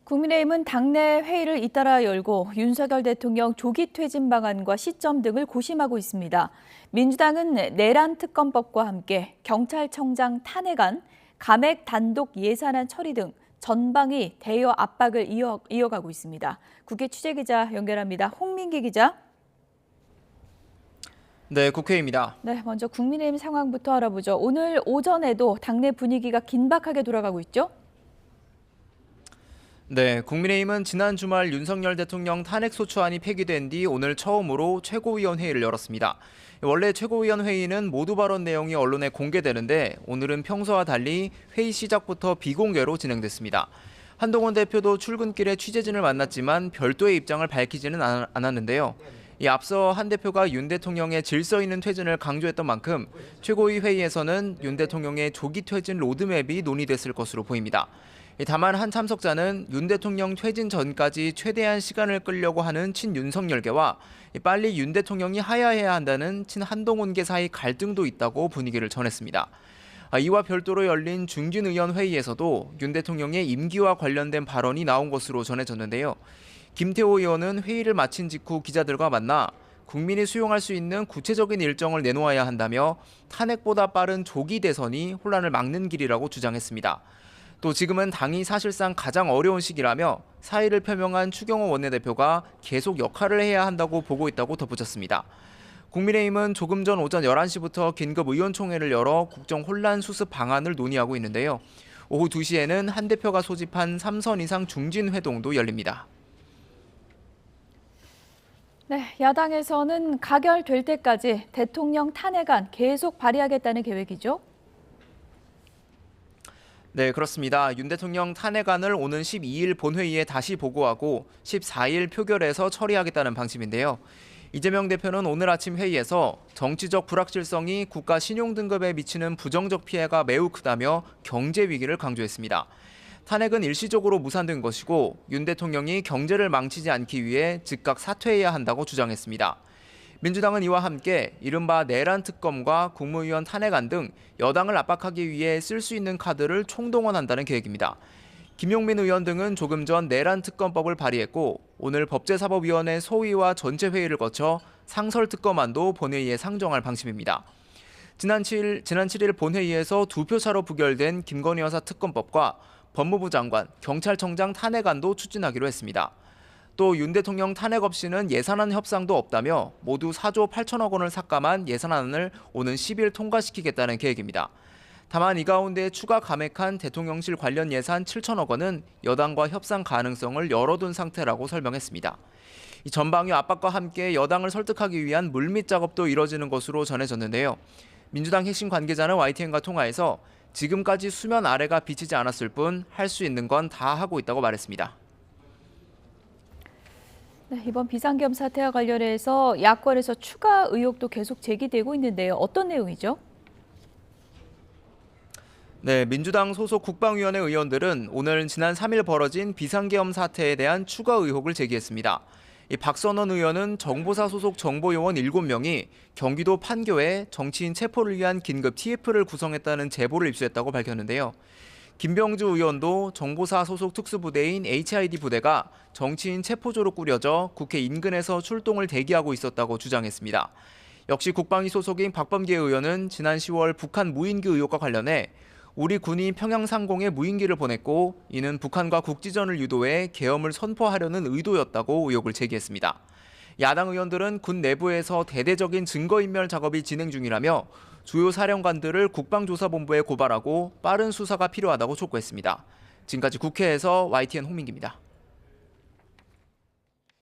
국민의힘은 당내 회의를 잇따라 열고 윤석열 대통령 조기 퇴진 방안과 시점 등을 고심하고 있습니다. 민주당은 내란 특검법과 함께 경찰청장 탄핵안, 감액 단독 예산안 처리 등 전방위 대여 압박을 이어가고 있습니다. 국회 취재기자 연결합니다. 홍민기 기자. 네, 국회입니다. 네, 먼저 국민의힘 상황부터 알아보죠. 오늘 오전에도 당내 분위기가 긴박하게 돌아가고 있죠? 네, 국민의힘은 지난 주말 윤석열 대통령 탄핵소추안이 폐기된 뒤 오늘 처음으로 최고위원회의를 열었습니다. 원래 최고위원회의는 모두 발언 내용이 언론에 공개되는데 오늘은 평소와 달리 회의 시작부터 비공개로 진행됐습니다. 한동훈 대표도 출근길에 취재진을 만났지만 별도의 입장을 밝히지는 않았는데요. 앞서 한 대표가 윤 대통령의 질서 있는 퇴진을 강조했던 만큼 최고위 회의에서는 윤 대통령의 조기 퇴진 로드맵이 논의됐을 것으로 보입니다. 다만 한 참석자는 윤 대통령 퇴진 전까지 최대한 시간을 끌려고 하는 친윤석열계와 빨리 윤 대통령이 하야해야 한다는 친한동훈계 사이 갈등도 있다고 분위기를 전했습니다. 이와 별도로 열린 중진의원 회의에서도 윤 대통령의 임기와 관련된 발언이 나온 것으로 전해졌는데요. 김태호 의원은 회의를 마친 직후 기자들과 만나 국민이 수용할 수 있는 구체적인 일정을 내놓아야 한다며 탄핵보다 빠른 조기 대선이 혼란을 막는 길이라고 주장했습니다. 또 지금은 당이 사실상 가장 어려운 시기라며 사의를 표명한 추경호 원내대표가 계속 역할을 해야 한다고 보고 있다고 덧붙였습니다. 국민의힘은 조금 전 오전 11시부터 긴급 의원총회를 열어 국정 혼란 수습 방안을 논의하고 있는데요. 오후 2시에는 한 대표가 소집한 3선 이상 중진회동도 열립니다. 네, 야당에서는 가결될 때까지 대통령 탄핵안 계속 발의하겠다는 계획이죠? 네, 그렇습니다. 윤 대통령 탄핵안을 오는 12일 본회의에 다시 보고하고 14일 표결해서 처리하겠다는 방침인데요. 이재명 대표는 오늘 아침 회의에서 정치적 불확실성이 국가 신용등급에 미치는 부정적 피해가 매우 크다며 경제 위기를 강조했습니다. 탄핵은 일시적으로 무산된 것이고 윤 대통령이 경제를 망치지 않기 위해 즉각 사퇴해야 한다고 주장했습니다. 민주당은 이와 함께 이른바 내란 특검과 국무위원 탄핵안 등 여당을 압박하기 위해 쓸 수 있는 카드를 총동원한다는 계획입니다. 김용민 의원 등은 조금 전 내란 특검법을 발의했고 오늘 법제사법위원회 소위와 전체 회의를 거쳐 상설 특검안도 본회의에 상정할 방침입니다. 지난 7일 본회의에서 2표 차로 부결된 김건희 여사 특검법과 법무부 장관, 경찰청장 탄핵안도 추진하기로 했습니다. 또 윤 대통령 탄핵 없이는 예산안 협상도 없다며 모두 4조 8천억 원을 삭감한 예산안을 오는 10일 통과시키겠다는 계획입니다. 다만 이 가운데 추가 감액한 대통령실 관련 예산 7천억 원은 여당과 협상 가능성을 열어둔 상태라고 설명했습니다. 이 전방위 압박과 함께 여당을 설득하기 위한 물밑 작업도 이뤄지는 것으로 전해졌는데요. 민주당 핵심 관계자는 YTN과 통화에서 지금까지 수면 아래가 비치지 않았을 뿐 할 수 있는 건 다 하고 있다고 말했습니다. 네, 이번 비상계엄 사태와 관련해서 야권에서 추가 의혹도 계속 제기되고 있는데요. 어떤 내용이죠? 네, 민주당 소속 국방위원회 의원들은 오늘 지난 3일 벌어진 비상계엄 사태에 대한 추가 의혹을 제기했습니다. 박선원 의원은 정보사 소속 정보요원 7명이 경기도 판교에 정치인 체포를 위한 긴급 TF를 구성했다는 제보를 입수했다고 밝혔는데요. 김병주 의원도 정보사 소속 특수부대인 HID 부대가 정치인 체포조로 꾸려져 국회 인근에서 출동을 대기하고 있었다고 주장했습니다. 역시 국방위 소속인 박범계 의원은 지난 10월 북한 무인기 의혹과 관련해 우리 군이 평양 상공에 무인기를 보냈고 이는 북한과 국지전을 유도해 계엄을 선포하려는 의도였다고 의혹을 제기했습니다. 야당 의원들은 군 내부에서 대대적인 증거인멸 작업이 진행 중이라며 주요 사령관들을 국방조사본부에 고발하고 빠른 수사가 필요하다고 촉구했습니다. 지금까지 국회에서 YTN 홍민기입니다.